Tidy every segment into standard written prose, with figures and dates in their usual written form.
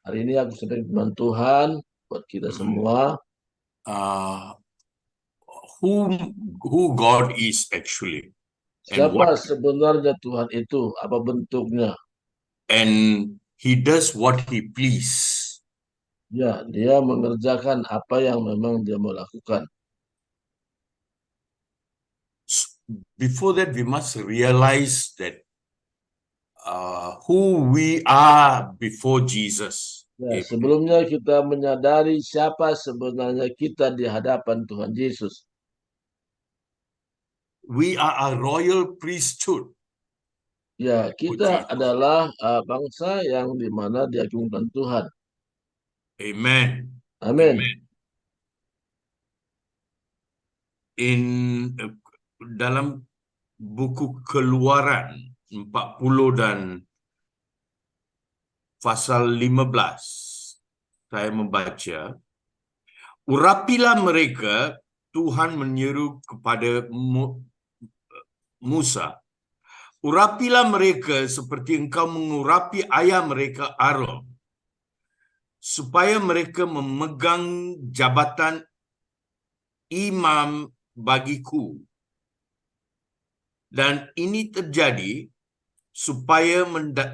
Hari ini aku sedang firman Tuhan buat kita semua. uh, who God is actually, and Siapa sebenarnya Tuhan itu? Apa bentuknya? He does what He please. Ya, dia mengerjakan apa yang memang dia mau lakukan. Before that, we must realize that who we are before Jesus. Ya, sebelumnya kita menyadari siapa sebenarnya kita di hadapan Tuhan Yesus. We are a royal priesthood. Ya, kita adalah bangsa yang dimana diagungkan Tuhan. Amen. Amin. Dalam buku Keluaran 40 dan pasal 15, saya membaca, urapilah mereka, Tuhan menyeru kepada Musa, urapilah mereka seperti engkau mengurapi ayah mereka Aaron, supaya mereka memegang jabatan imam bagiku. Dan ini terjadi supaya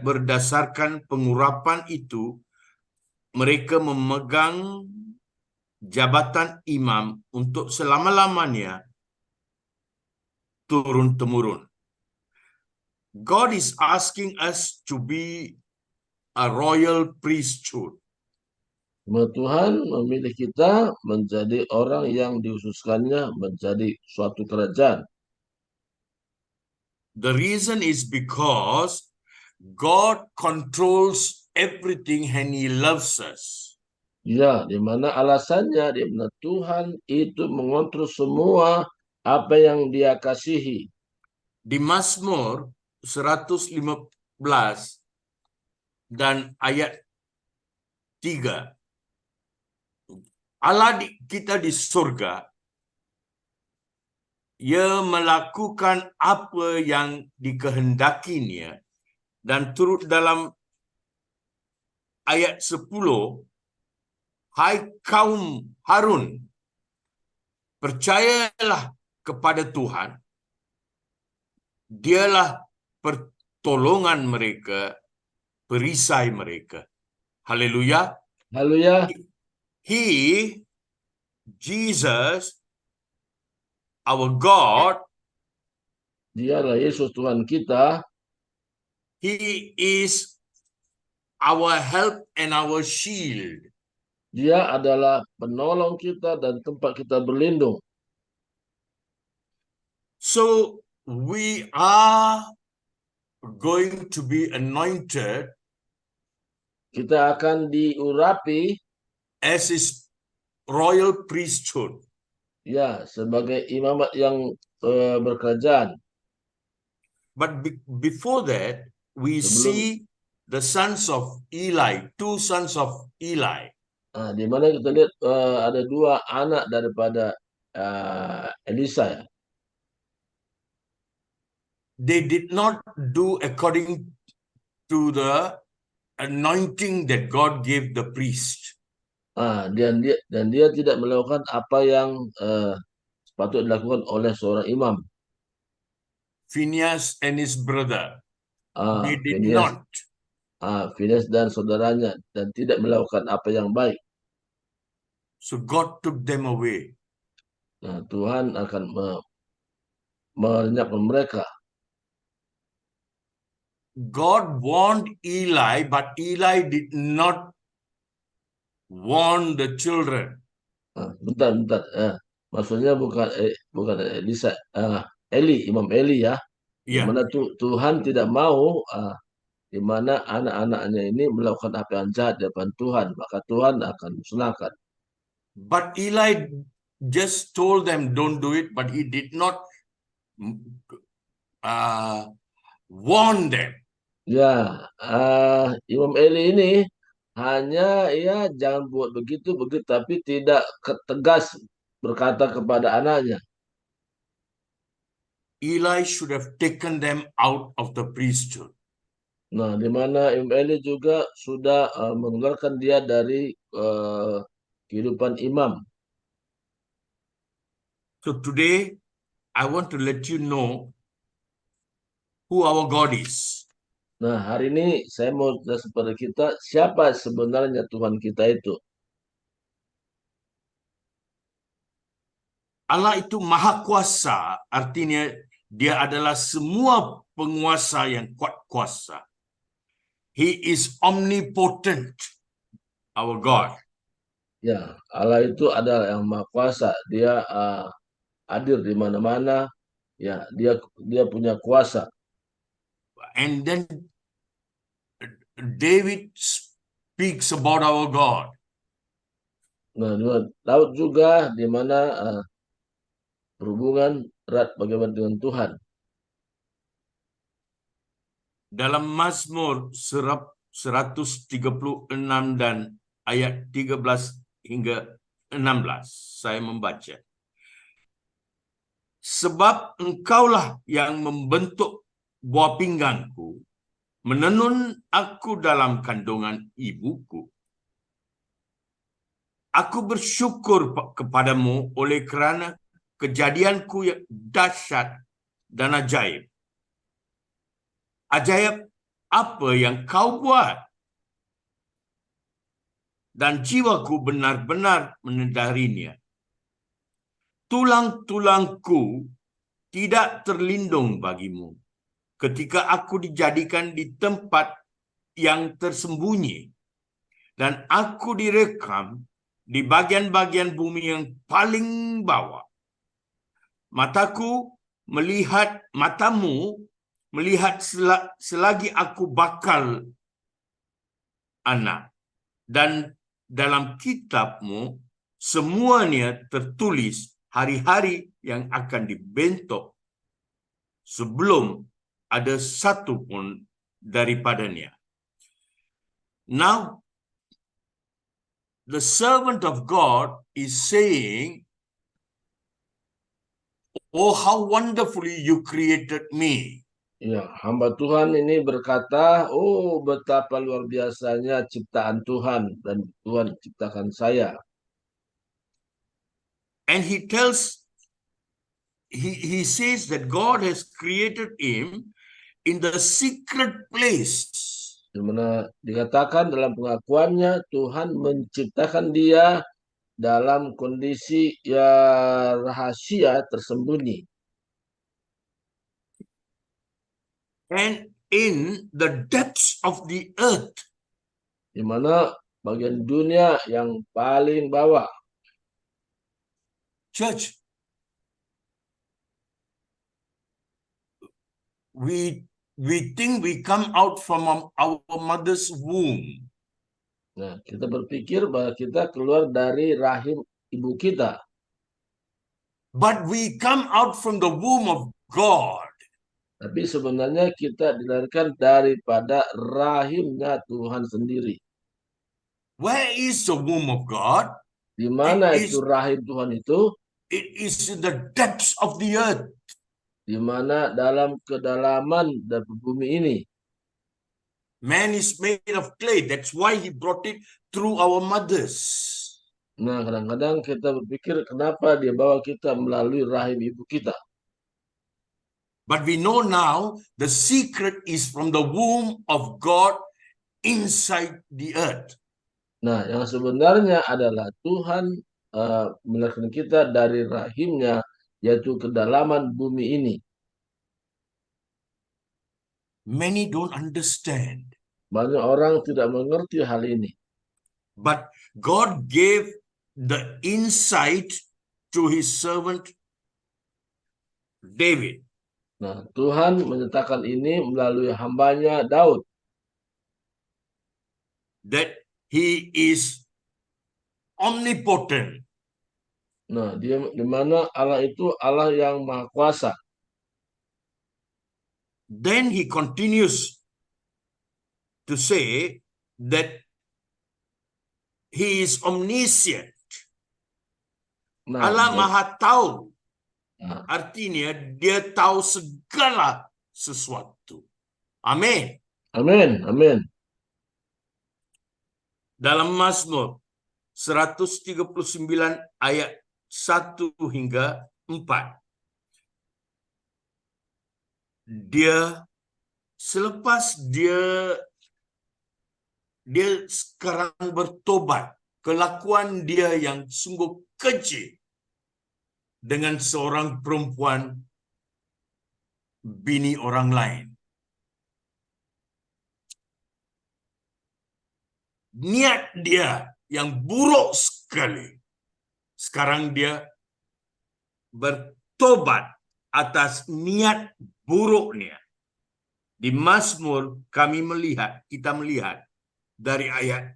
berdasarkan pengurapan itu, mereka memegang jabatan imam untuk selama-lamanya turun-temurun. God is asking us to be a royal priesthood. Tuhan memilih kita menjadi orang yang dihususkannya menjadi suatu kerajaan. The reason is because God controls everything and He loves us. Ya, di mana alasannya, di mana Tuhan itu mengontrol semua apa yang Dia kasihi. Di Mazmur 115 dan ayat 3, Allah kita di surga, Ia melakukan apa yang dikehendakinya, dan turut dalam ayat 10, hai kaum Harun, percayalah kepada Tuhan, Dialah pertolongan mereka, perisai mereka. Haleluya. Haleluya. He, Jesus, our God, Dialah Yesus Tuhan kita. He is our help and our shield. Dia adalah penolong kita dan tempat kita berlindung. So we are going to be anointed Kita akan diurapi as His royal priesthood. ya sebagai imamat yang berkerajaan. But before that, we see the sons of Eli, two sons of Eli. Di mana kita lihat ada dua anak daripada Elisa ya. They did not do according to the anointing that God gave the priest. Dan dia tidak melakukan apa yang sepatutnya dilakukan oleh seorang imam. Phinehas and his brother, they did Phineas, not. Phineas dan saudaranya dan tidak melakukan apa yang baik. So God took them away. Nah, Tuhan akan melenyapkan mereka. God warned Eli, but Eli did not warn the children. Bentar. Maksudnya bukan Elisa, Imam Eli ya. Di Yeah. mana Tuhan tidak mau di mana anak-anaknya ini melakukan apa yang jahat di depan Tuhan, maka Tuhan akan musnahkan. But Eli just told them, don't do it, but he did not warn them. Ya, Imam Eli ini hanya jangan buat begitu, tapi tidak tegas berkata kepada anaknya. Eli should have taken them out of the priesthood. Nah, di mana Imam Eli juga sudah mengeluarkan dia dari kehidupan imam. So today, I want to let you know who our God is. Nah, hari ini saya mau jelaskan kepada kita siapa sebenarnya Tuhan kita itu. Allah itu maha kuasa, artinya dia adalah semua penguasa yang kuat kuasa. He is omnipotent, our God. Ya, Allah itu adalah yang Maha Kuasa. Dia hadir di mana-mana. Ya, dia punya kuasa. And then David speaks about our God. Nah, Daud juga di mana berhubungan erat bagaimana dengan Tuhan. Dalam Mazmur 136 dan ayat 13 hingga 16, saya membaca. Sebab engkaulah yang membentuk buah pinggangku, menenun aku dalam kandungan ibuku. Aku bersyukur kepadamu oleh kerana kejadianku yang dahsyat dan ajaib. Ajaib apa yang kau buat? Dan jiwaku benar-benar menyadarinya. Tulang-tulangku tidak terlindung bagimu ketika aku dijadikan di tempat yang tersembunyi dan aku direkam di bagian-bagian bumi yang paling bawah. Matamu melihat selagi aku bakal anak, dan dalam kitabmu semuanya tertulis hari-hari yang akan dibentuk sebelum ada satu pun daripadanya. Now, the servant of God is saying, "Oh, how wonderfully you created me." Ya, hamba Tuhan ini berkata, oh betapa luar biasanya ciptaan Tuhan dan Tuhan ciptakan saya. And he says that God has created him in the secret place. Di mana dikatakan dalam pengakuannya Tuhan menciptakan dia dalam kondisi ya rahasia tersembunyi. And in the depths of the earth. Di mana bagian dunia yang paling bawah. Church, we think we come out from our mother's womb. Nah, kita berpikir bahwa kita keluar dari rahim ibu kita. But we come out from the womb of God. Tapi sebenarnya kita dilahirkan daripada rahimnya Tuhan sendiri. Where is the womb of God? Di mana itu rahim Tuhan itu? It is in the depths of the earth. Di mana dalam kedalaman dari bumi ini. Man is made of clay. That's why he brought it through our mothers. Nah, kadang-kadang kita berpikir kenapa dia bawa kita melalui rahim ibu kita. But we know now the secret is from the womb of God inside the earth. Nah, yang sebenarnya adalah Tuhan melahirkan kita dari rahimnya, yaitu kedalaman bumi ini. Many don't understand. Banyak orang tidak mengerti hal ini. But God gave the insight to his servant David. Nah, Tuhan menyatakan ini melalui hambanya Daud. That he is omnipotent. Nah, dia di mana Allah itu Allah yang maha kuasa. Then he continues to say that he is omniscient. Nah, Allah maha tahu. nah, Artinya dia tahu segala sesuatu. Amin. Amin. Amin. Dalam Mazmur 139 ayat 1 hingga 4. Dia selepas dia sekarang bertobat, kelakuan dia yang sungguh keji dengan seorang perempuan bini orang lain. Niat dia yang buruk sekali. Sekarang dia bertobat atas niat buruknya. Di Mazmur kita melihat dari ayat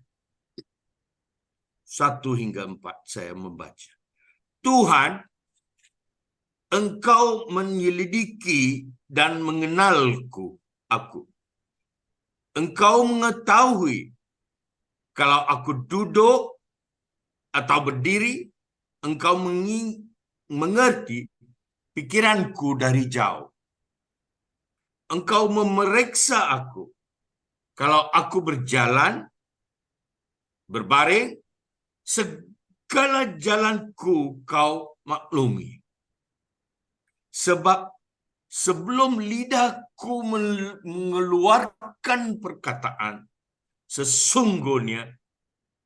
1 hingga 4 saya membaca. Tuhan, Engkau menyelidiki dan mengenalku aku. Engkau mengetahui kalau aku duduk atau berdiri, Engkau mengerti pikiranku dari jauh. Engkau memeriksa aku. Kalau aku berjalan, berbaring, segala jalanku kau maklumi. Sebab sebelum lidahku mengeluarkan perkataan, sesungguhnya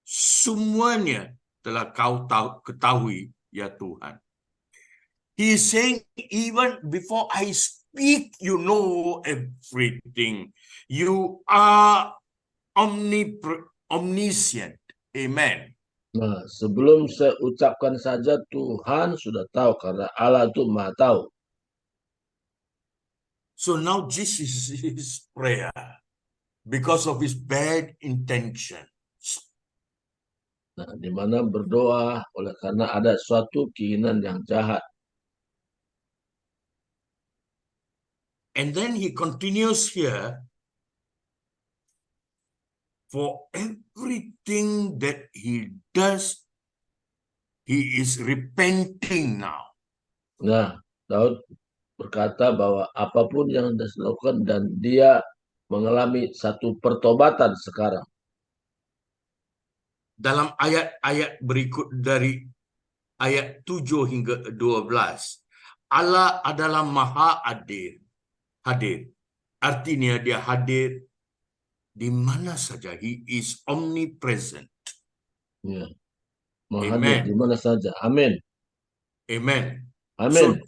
semuanya telah kau ketahui, ya Tuhan. He is saying, even before I speak, you know everything. You are omniscient. Amen. Nah, sebelum saya ucapkan saja, Tuhan sudah tahu karena Allah itu Maha tahu. So now this is his prayer because of his bad intention. Nah, di mana berdoa oleh karena ada suatu keinginan yang jahat. And then he continues here, for everything that he does, he is repenting now. Nah, Daud berkata bahwa apapun yang dilakukan dan dia mengalami satu pertobatan sekarang. Dalam ayat-ayat berikut dari ayat 7 hingga 12, Allah adalah maha hadir. Artinya dia hadir di mana saja. He is omnipresent. Ya, Maha hadir Amen. di mana saja. Amin. Amen. So Amin.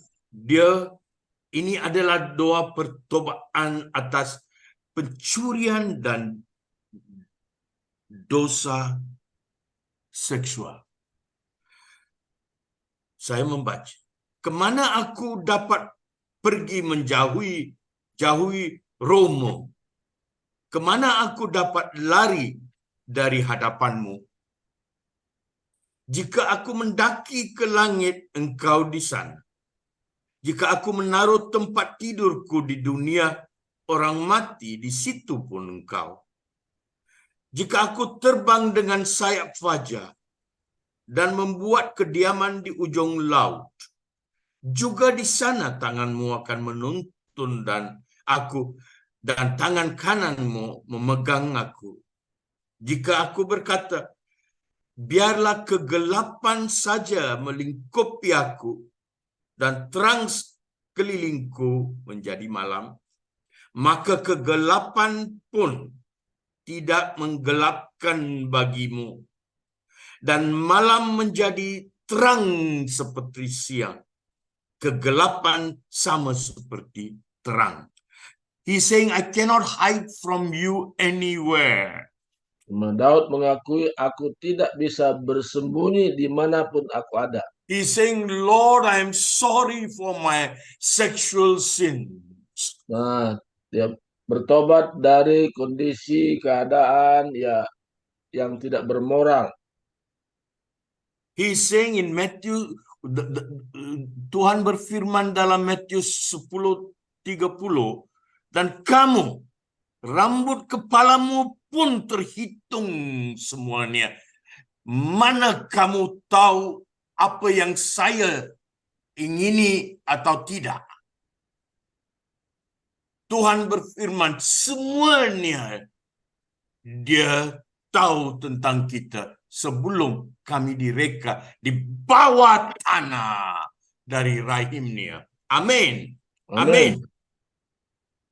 ini adalah doa pertobatan atas pencurian dan dosa seksual. Saya membaca, kemana aku dapat pergi jauhi rohmu? Kemana aku dapat lari dari hadapanmu? Jika aku mendaki ke langit, engkau di sana. Jika aku menaruh tempat tidurku di dunia orang mati, di situ pun engkau. Jika aku terbang dengan sayap fajar dan membuat kediaman di ujung laut, juga di sana tanganmu akan menuntun dan tangan kananmu memegang aku. Jika aku berkata, biarlah kegelapan saja melingkupi aku dan terang kelilingku menjadi malam, maka kegelapan pun tidak menggelapkan bagimu, dan malam menjadi terang seperti siang. Kegelapan sama seperti terang. He's saying, I cannot hide from you anywhere. Daud mengakui, aku tidak bisa bersembunyi dimanapun aku ada. He's saying, Lord, I am sorry for my sexual sins. Nah, dia bertobat dari kondisi keadaan yang tidak bermoral. He's saying in Matthew, Tuhan berfirman dalam Matius 10:30, dan kamu, rambut kepalamu pun terhitung semuanya. Mana kamu tahu apa yang saya ingini atau tidak? Tuhan berfirman, semuanya Dia tahu tentang kita sebelum kami direka di bawah tanah dari rahimnya. Amin. Amin. Amin.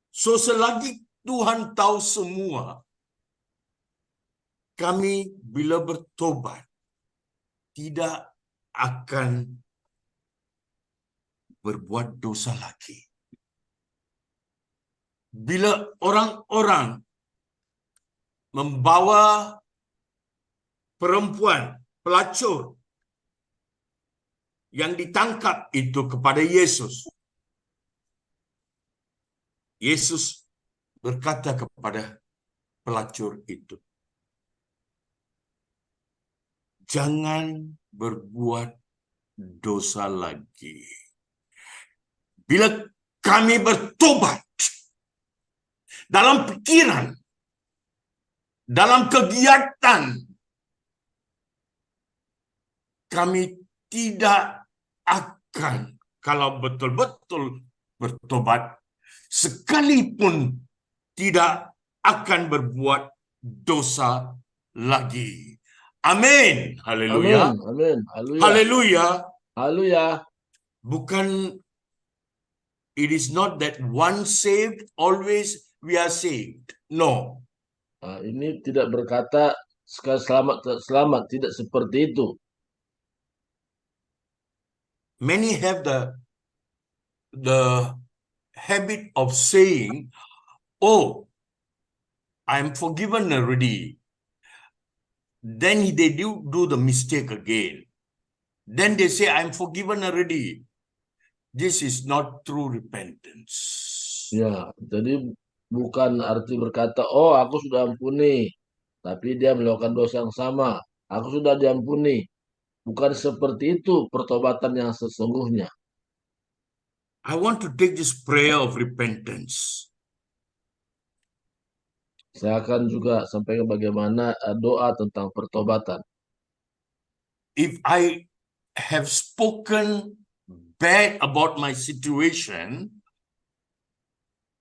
So selagi Tuhan tahu semua, kami bila bertobat tidak akan berbuat dosa lagi. Bila orang-orang membawa perempuan pelacur yang ditangkap itu kepada Yesus, Yesus berkata kepada pelacur itu, jangan berbuat dosa lagi. Bila kami bertobat dalam pikiran, dalam kegiatan, kami tidak akan, kalau betul-betul bertobat, sekalipun tidak akan berbuat dosa lagi. Amin. Haleluya. Amin. Amin. Haleluya. Haleluya. Haleluya. Bukan, it is not that once saved, always we are saved. No. Nah, ini tidak berkata sekali selamat, tidak seperti itu. Many have the habit of saying, oh, I'm forgiven already. Then they do the mistake again. Then they say, I'm forgiven already. This is not true repentance. Ya, jadi bukan arti berkata, oh aku sudah ampuni, tapi dia melakukan dosa yang sama. Aku sudah diampuni. Bukan seperti itu pertobatan yang sesungguhnya. I want to take this prayer of repentance. Saya akan juga sampaikan bagaimana doa tentang pertobatan. If I have spoken bad about my situation,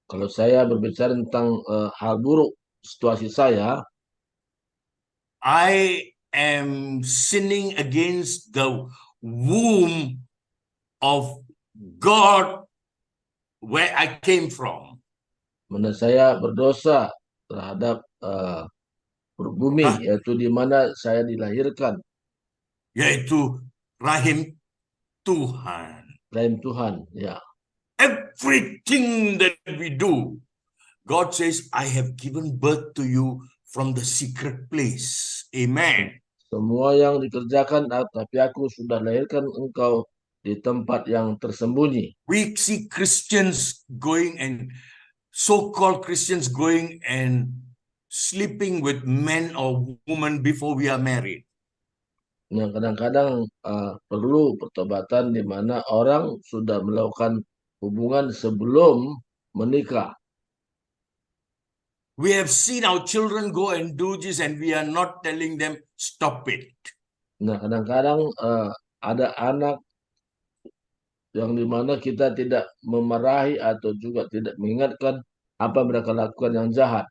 Kalau saya berbicara tentang hal buruk situasi saya, I am sinning against the womb of God where I came from. mana saya berdosa terhadap bumi, yaitu di mana saya dilahirkan, Yaitu rahim Tuhan. rahim Tuhan. Ya, Everything that we do, God says, I have given birth to you from the secret place. Amen. semua yang dikerjakan, tapi aku sudah lahirkan engkau di tempat yang tersembunyi. We see Christians going and so-called Christians going and sleeping with men or women before we are married. Yang kadang-kadang perlu pertobatan di mana orang sudah melakukan hubungan sebelum menikah. We have seen our children go and do this and we are not telling them stop it. Nah, kadang-kadang ada anak yang dimana kita tidak memarahi atau juga tidak mengingatkan apa mereka lakukan yang jahat.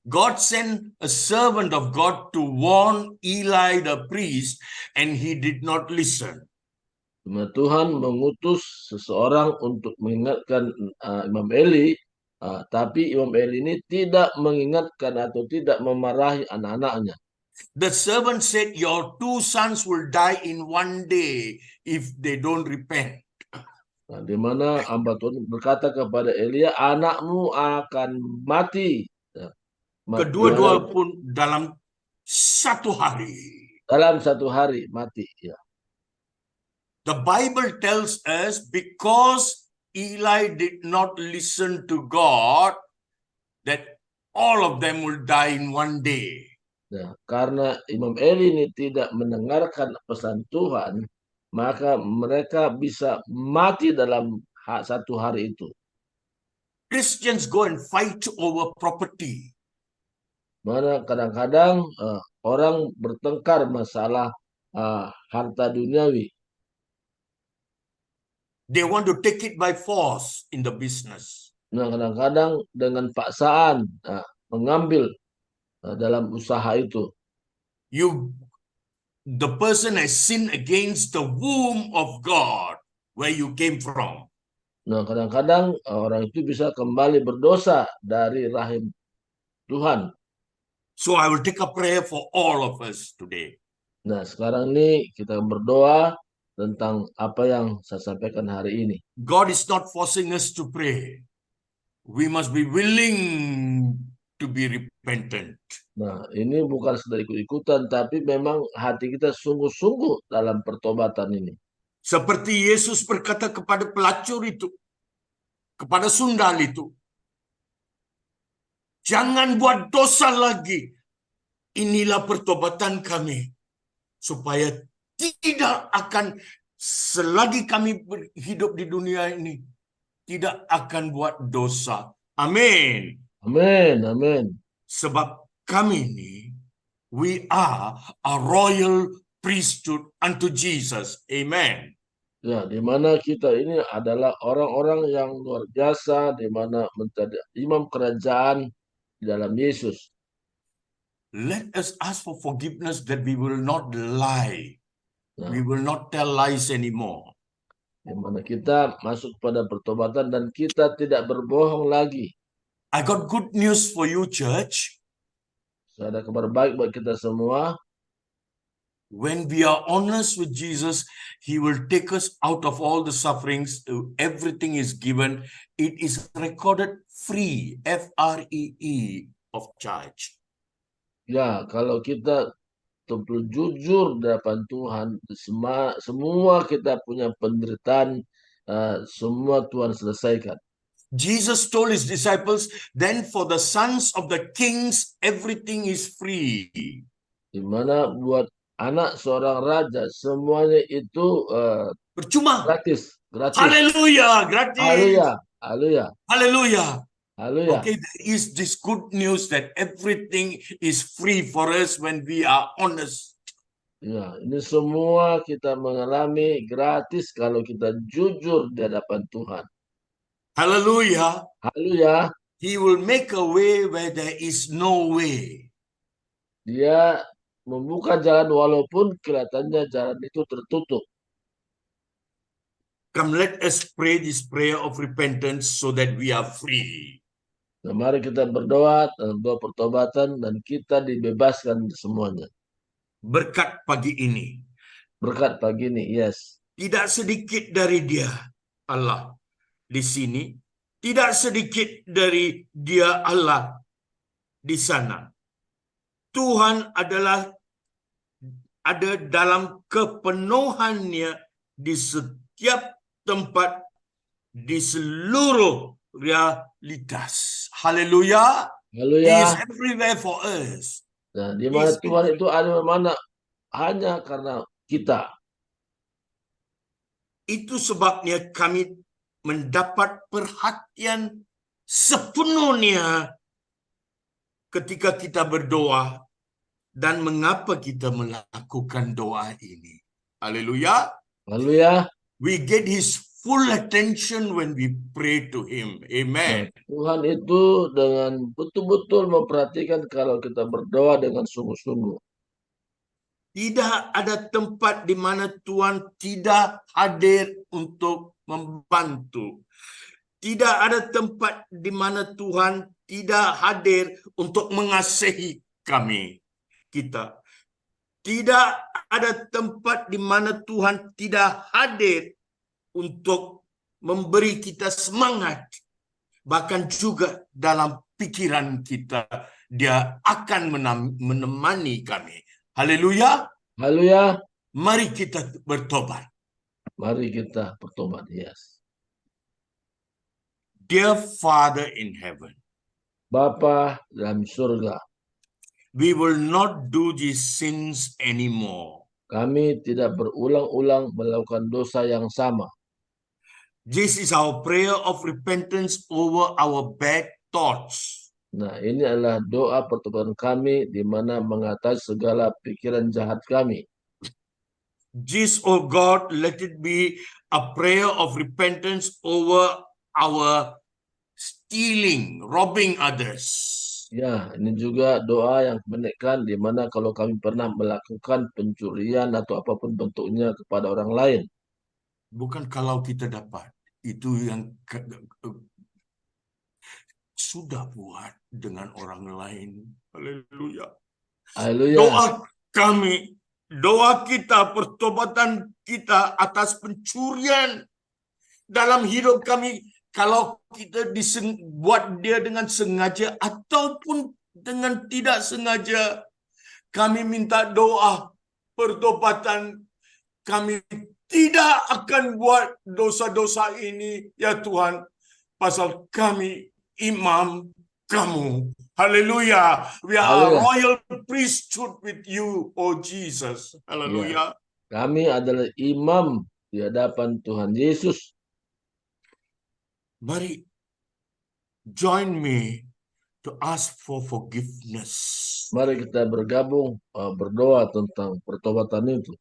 God sent a servant of God to warn Eli the priest and he did not listen. Tuhan mengutus seseorang untuk mengingatkan Imam Eli, tapi Imam Eli ini tidak mengingatkan atau tidak memarahi anak-anaknya. The servant said, your 2 sons will die in one day if they don't repent. Nah, di mana hamba Tuhan berkata kepada Elia, anakmu akan mati. Ya, Kedua-dua pun dalam 1 hari. dalam 1 hari mati. Ya. The Bible tells us because Eli did not listen to God, that all of them will die in one day. Nah, karena Imam Eli ini tidak mendengarkan pesan Tuhan, maka mereka bisa mati dalam 1 hari itu. Christians go and fight over property. Mana kadang-kadang orang bertengkar masalah harta duniawi. They want to take it by force in the business. Nah, kadang-kadang dengan paksaan mengambil dalam usaha itu. You, the person has sinned against the womb of God, where you came from. Nah, kadang-kadang orang itu bisa kembali berdosa dari rahim Tuhan. So I will take a prayer for all of us today. Nah, sekarang ini kita berdoa tentang apa yang saya sampaikan hari ini. God is not forcing us to pray. We must be willing to be repentant. Nah, ini bukan sekedar ikut-ikutan, tapi memang hati kita sungguh-sungguh dalam pertobatan ini. Seperti Yesus berkata kepada pelacur itu, kepada sundal itu, jangan buat dosa lagi. Inilah pertobatan kami, supaya tidak akan, selagi kami hidup di dunia ini, tidak akan buat dosa. Amin. Amin, amin. Sebab kami ini, we are a royal priesthood unto Jesus. Amen. Ya, di mana kita ini adalah orang-orang yang luar biasa, di mana menjadi imam kerajaan di dalam Yesus. Let us ask for forgiveness that we will not lie. We Nah, will not tell lies anymore. di mana kita masuk pada pertobatan dan kita tidak berbohong lagi. I got good news for you, church. Ada kabar baik buat kita semua. When we are honest with Jesus, He will take us out of all the sufferings. Everything is given. It is recorded free, F-R-E-E, of charge. Ya, kalau kita betul jujur di hadapan Tuhan, semua kita punya penderitaan, semua Tuhan selesaikan. Jesus told His disciples, then for the sons of the kings, everything is free. Di mana buat anak seorang raja semuanya itu Percuma. gratis, gratis. Hallelujah, gratis. Haleluya, haleluya, Hallelujah. haleluya. Okay, there is this good news that everything is free for us when we are honest. Ya, ini semua kita mengalami gratis kalau kita jujur di hadapan Tuhan. Hallelujah. Haleluya. He will make a way where there is no way. Dia membuka jalan walaupun kelihatannya jalan itu tertutup. Come, let us pray this prayer of repentance so that we are free. Nah, mari kita berdoa dalam doa pertobatan dan kita dibebaskan semuanya. Berkat pagi ini. Berkat pagi ini, yes. Tidak sedikit dari dia, Allah, di sini. Tidak sedikit dari dia, Allah, di sana. Tuhan adalah ada dalam kepenuhannya di setiap tempat, di seluruh realitas. Haleluya. He Haleluya. is everywhere for us. Nah, di mana Tuhan itu ada di mana hanya karena kita. Itu sebabnya kami mendapat perhatian sepenuhnya ketika kita berdoa dan mengapa kita melakukan doa ini. Haleluya. Haleluya. We get His full attention when we pray to Him. Nah, Amen. Tuhan itu dengan betul-betul memperhatikan kalau kita berdoa dengan sungguh-sungguh. Tidak ada tempat di mana Tuhan tidak hadir untuk membantu. Tidak ada tempat di mana Tuhan tidak hadir untuk mengasihi kami, kita. Tidak ada tempat di mana Tuhan tidak hadir untuk memberi kita semangat. Bahkan juga dalam pikiran kita, Dia akan menemani kami. Haleluya. Haleluya. Mari kita bertobat. Mari kita bertobat, yes. Dear Father in heaven, Bapa dalam surga, we will not do these sins anymore. kami tidak berulang-ulang melakukan dosa yang sama. This is our prayer of repentance over our bad thoughts. Nah, ini adalah doa pertobatan kami di mana mengatasi segala pikiran jahat kami. This, oh God, let it be a prayer of repentance over our stealing, robbing others. Ya, ini juga doa yang kebanyakan di mana kalau kami pernah melakukan pencurian atau apapun bentuknya kepada orang lain. Bukan kalau kita dapat, itu yang sudah buat dengan orang lain. Haleluya. Haleluya. Doa kita, pertobatan kita atas pencurian dalam hidup kami, kalau kita buat dia dengan sengaja ataupun dengan tidak sengaja, kami minta doa pertobatan. Kami tidak akan buat dosa-dosa ini, ya Tuhan, pasal kami imam kamu. Haleluya. We are a Haleluya. royal priesthood with you, oh Jesus. Ya, Haleluya. kami adalah imam di hadapan Tuhan Yesus. Mari join me to ask for forgiveness. Mari kita bergabung berdoa tentang pertobatan itu,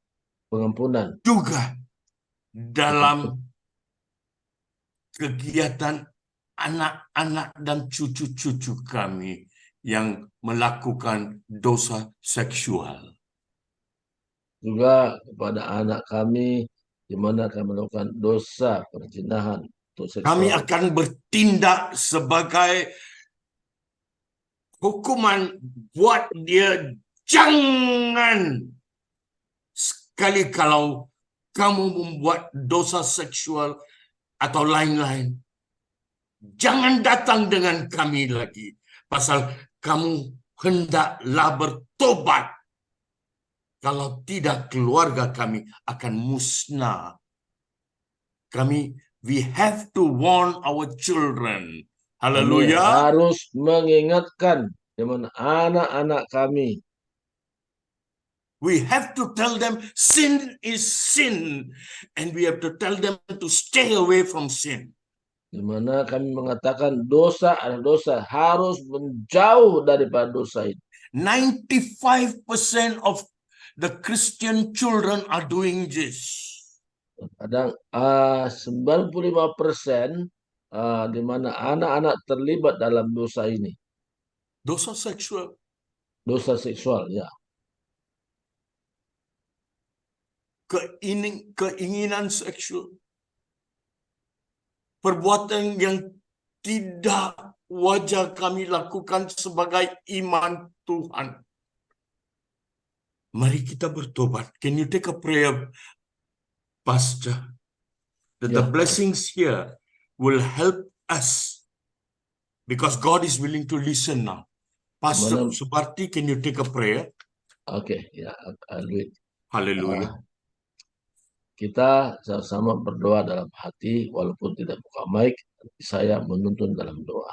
pengampunan. Juga dalam kegiatan anak-anak dan cucu-cucu kami yang melakukan dosa seksual. Juga kepada anak kami di mana kami melakukan dosa perzinahan atau Kami seksual. akan bertindak sebagai hukuman buat dia. Jangan sekali kalau kamu membuat dosa seksual atau lain-lain, jangan datang dengan kami lagi, pasal kamu hendaklah bertobat. Kalau tidak, keluarga kami akan musnah. We have to warn our children. Kami Haleluya. harus mengingatkan di mana anak-anak kami. We have to tell them sin is sin, and we have to tell them to stay away from sin. Di mana kami mengatakan dosa adalah dosa, harus menjauh daripada dosa itu. 95% of the Christian children are doing this. Kadang 95% di mana anak-anak terlibat dalam dosa ini. Dosa seksual. Dosa seksual, ya. Keinginan seksual. Perbuatan yang tidak wajar kami lakukan sebagai iman Tuhan. Mari kita bertobat. Can you take a prayer, Pastor? That the Ya. blessings here will help us, because God is willing to listen now. Pastor Suparti, can you take a prayer? Oke, ya, I'll do it. Haleluya. Kita sama-sama berdoa dalam hati, walaupun tidak buka mic, saya menuntun dalam doa.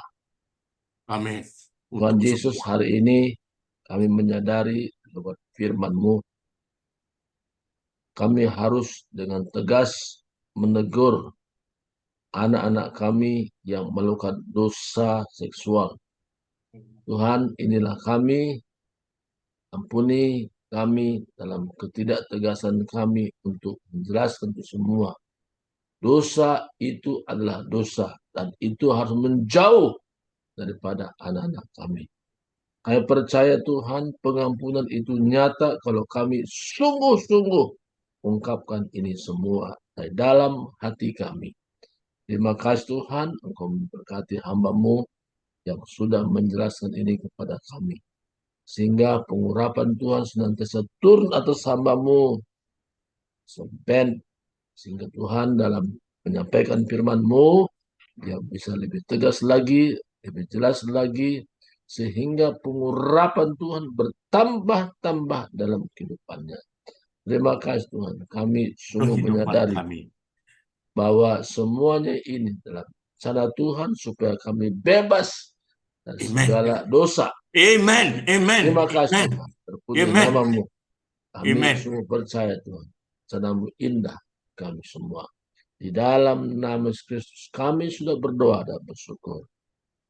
Amin. Tuhan Yesus, hari ini kami menyadari lewat firman-Mu, kami harus dengan tegas menegur anak-anak kami yang melakukan dosa seksual. Tuhan, inilah kami, ampuni kami dalam ketidaktegasan kami untuk menjelaskan itu semua. Dosa itu adalah dosa dan itu harus menjauh daripada anak-anak kami. Kami percaya Tuhan, pengampunan itu nyata kalau kami sungguh-sungguh ungkapkan ini semua dari dalam hati kami. Terima kasih Tuhan, Engkau memberkati hamba-Mu yang sudah menjelaskan ini kepada kami. Sehingga pengurapan Tuhan senantiasa turun atas hamba-Mu. Sehingga Tuhan dalam menyampaikan firman-Mu, dia bisa lebih tegas lagi, lebih jelas lagi, sehingga pengurapan Tuhan bertambah-tambah dalam kehidupannya. Terima kasih Tuhan, kami sungguh menyadari bahwa semuanya ini dalam rencana Tuhan supaya kami bebas dari segala dosa. Amen. Amen. Terima kasih Tuhan, terpuji nama-Mu. Kami Amen. sungguh percaya Tuhan, rencana-Mu indah kami semua. Di dalam nama Kristus kami sudah berdoa dan bersyukur.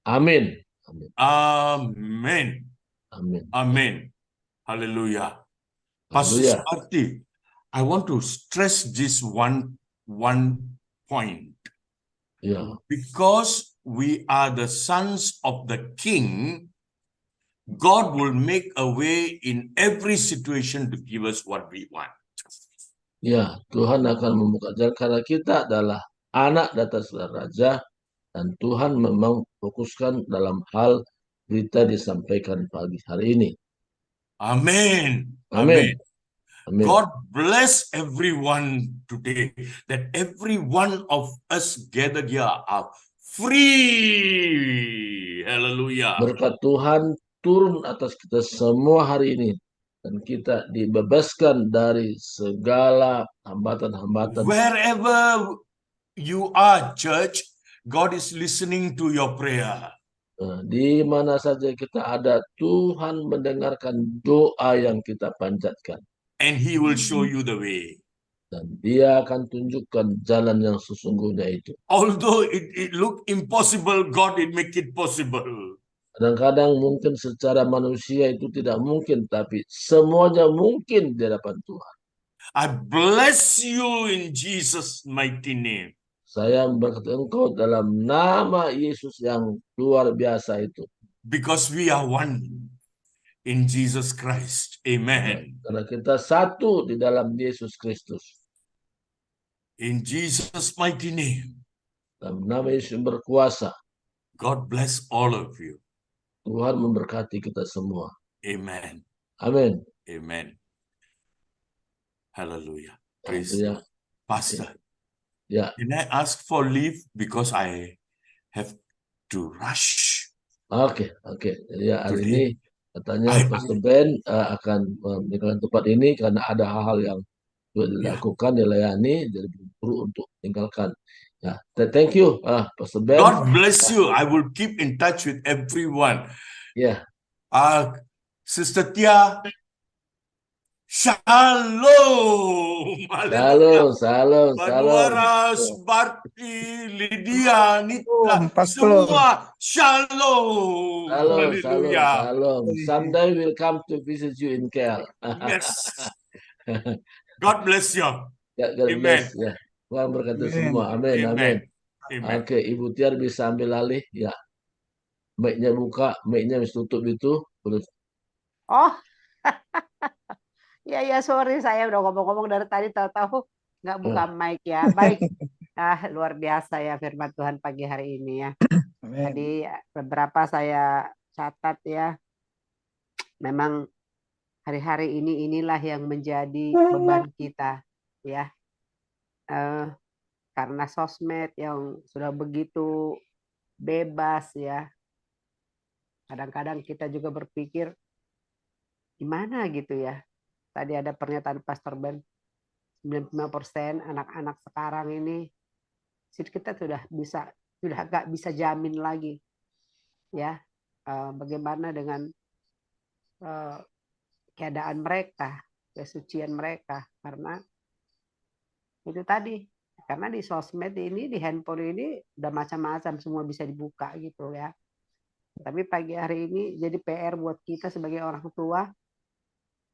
Amin. Amin. Amen. Amin. Amen. Hallelujah. Pastor Suparti, I want to stress this one point. Yeah. Because we are the sons of the King, God will make a way in every situation to give us what we want. Ya, Tuhan akan membuka jalan karena kita adalah anak di atas raja dan Tuhan memang fokuskan dalam hal berita disampaikan pagi hari ini. Amen. Amin. Amen. Amin. God bless everyone today, that every one of us gathered here are free. Hallelujah. Berkat Tuhan turun atas kita semua hari ini dan kita dibebaskan dari segala hambatan-hambatan. Wherever you are, church, God is listening to your prayer. Di mana saja kita ada, Tuhan mendengarkan doa yang kita panjatkan. And He will show you the way. Dan Dia akan tunjukkan jalan yang sesungguhnya itu. Although it look impossible, God will make it possible. Kadang-kadang mungkin secara manusia itu tidak mungkin, tapi semuanya mungkin di hadapan Tuhan. I bless you in Jesus' mighty name. Saya memberkati engkau dalam nama Yesus yang luar biasa itu. Because we are one in Jesus Christ. Amen. Karena kita satu di dalam Yesus Kristus. In Jesus' mighty name. Dalam nama Yesus yang berkuasa. God bless all of you. Tuhan memberkati kita semua. Amen. Amin. Amen. Hallelujah. Praise Haleluya. God. Pastor, Ya, can I ask for leave because I have to rush oke. Jadi ya, hari ini today? katanya Pastor Ben akan meninggalkan tempat ini karena ada hal-hal yang Yeah. dilakukan, dilayani, jadi buru untuk tinggalkan. Ya, thank you, Pastor Ben. God bless you. I will keep in touch with everyone. Ya, Sister Tia, Shalom. Hallelujah. salam. Manuara, Barti, Lydia, Nita, Pastor. semua Shalom. Hallelujah. Salam. Someday we'll come to visit you in KL. Yes. God bless you. God Amen. bless. Ya, Tuhan berkati Amen. semua. Amin. Amen. Amen. Oke, Ibu Tiar bisa ambil alih. Ya, mic-nya buka, mic-nya bisa tutup itu. Oh, ya sorry saya udah ngomong-ngomong dari tadi tahu-tahu nggak buka mic ya. Baik, luar biasa ya firman Tuhan pagi hari ini ya. Amen. Tadi beberapa saya catat ya. Memang hari-hari inilah yang menjadi beban kita ya. Karena sosmed yang sudah begitu bebas ya. Kadang-kadang kita juga berpikir gimana gitu ya. Tadi ada pernyataan Pastor Ben, 95% anak-anak sekarang ini kita sudah nggak bisa jamin lagi ya bagaimana dengan keadaan mereka, kesucian mereka, karena itu tadi, karena di sosmed ini, di handphone ini udah macam-macam, semua bisa dibuka gitu ya. Tapi pagi hari ini jadi PR buat kita sebagai orang tua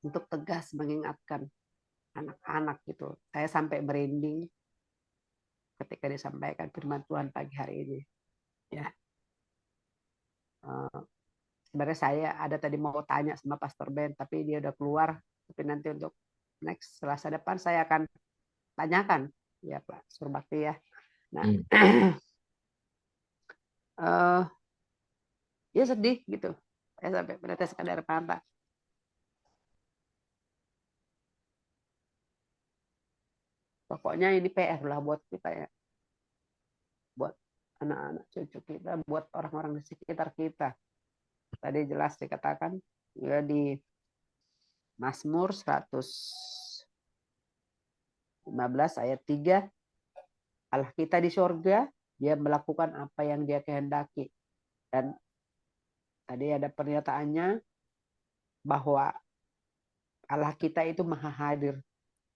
untuk tegas mengingatkan anak-anak gitu. Saya sampai merinding ketika disampaikan firman Tuhan pagi hari ini. Ya, sebenarnya saya ada tadi mau tanya sama Pastor Ben, tapi dia udah keluar. Tapi nanti untuk next Selasa depan saya akan tanyakan, ya Pak Surbakti ya. Nah, ya sedih gitu. Saya sampai menetes air mata. Pokoknya ini PR lah buat kita ya. Buat anak-anak cucu kita, buat orang-orang di sekitar kita. Tadi jelas dikatakan ya di Mazmur 115 ayat 3, Allah kita di sorga, dia melakukan apa yang dia kehendaki. Dan tadi ada pernyataannya bahwa Allah kita itu maha hadir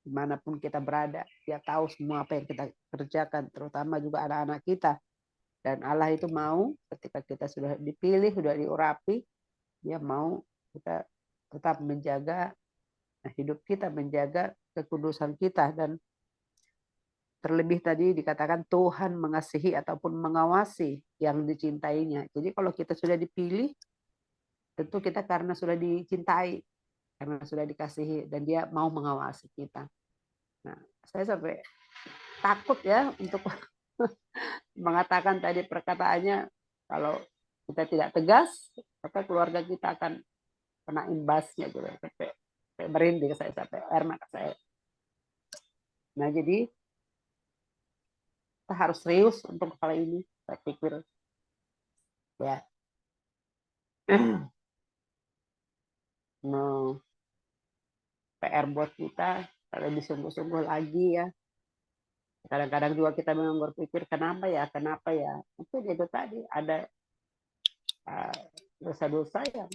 dimanapun kita berada. Dia tahu semua apa yang kita kerjakan, terutama juga anak-anak kita. Dan Allah itu mau ketika kita sudah dipilih, sudah diurapi, dia mau kita tetap menjaga hidup kita, menjaga kekudusan kita. Dan terlebih tadi dikatakan Tuhan mengasihi ataupun mengawasi yang dicintainya. Jadi kalau kita sudah dipilih, tentu kita karena sudah dicintai, karena sudah dikasihi, dan dia mau mengawasi kita. Nah, saya sampai takut ya untuk mengatakan tadi perkataannya, kalau kita tidak tegas, maka keluarga kita akan kena imbasnya gitu. Sampai merinding saya, sampai air mata saya. Nah, jadi kita harus serius untuk hal ini, saya pikir ya. Nah, PR buat kita kalau disungguh-sungguh lagi ya. Kadang-kadang juga kita memang berpikir kenapa ya. Mungkin itu tadi ada dosa-dosa yang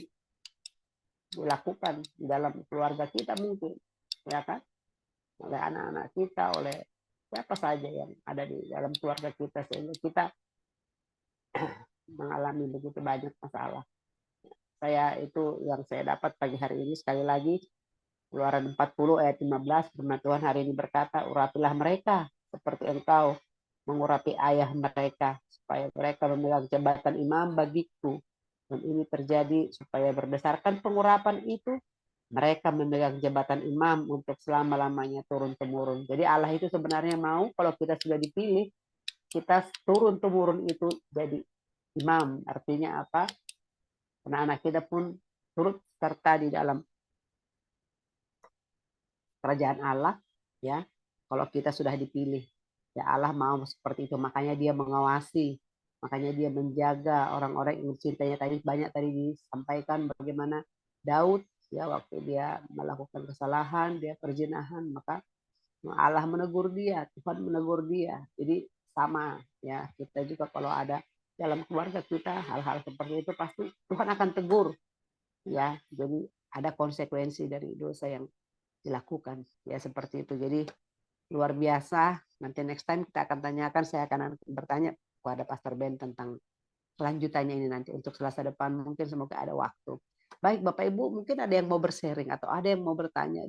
dilakukan di dalam keluarga kita mungkin, ya kan, oleh anak-anak kita, oleh siapa saja yang ada di dalam keluarga kita, sehingga kita mengalami begitu banyak masalah. Saya itu yang saya dapat pagi hari ini, sekali lagi Keluaran 40 ayat 15, firman Tuhan hari ini berkata, urapilah mereka seperti engkau mengurapi ayah mereka, supaya mereka memegang jabatan imam bagiku. Dan ini terjadi supaya berdasarkan pengurapan itu, mereka memegang jabatan imam untuk selama-lamanya turun-temurun. Jadi Allah itu sebenarnya mau kalau kita sudah dipilih, kita turun-temurun itu jadi imam. Artinya apa? Anak-anak kita pun turut serta di dalam kerajaan Allah, ya. Kalau kita sudah dipilih, ya Allah mau seperti itu. Makanya dia mengawasi, makanya dia menjaga orang-orang yang mencintainya. Tadi banyak tadi disampaikan bagaimana Daud, ya, waktu dia melakukan kesalahan, dia perzinahan, maka Allah menegur dia, Tuhan menegur dia. Jadi sama, ya, kita juga kalau ada dalam keluarga kita hal-hal seperti itu pasti Tuhan akan tegur, ya. Jadi ada konsekuensi dari dosa yang dilakukan, ya, seperti itu. Jadi luar biasa. Nanti next time kita akan tanyakan, saya akan bertanya kepada Pastor Ben tentang kelanjutannya ini nanti untuk Selasa depan, mungkin semoga ada waktu. Baik Bapak Ibu, mungkin ada yang mau bersharing atau ada yang mau bertanya.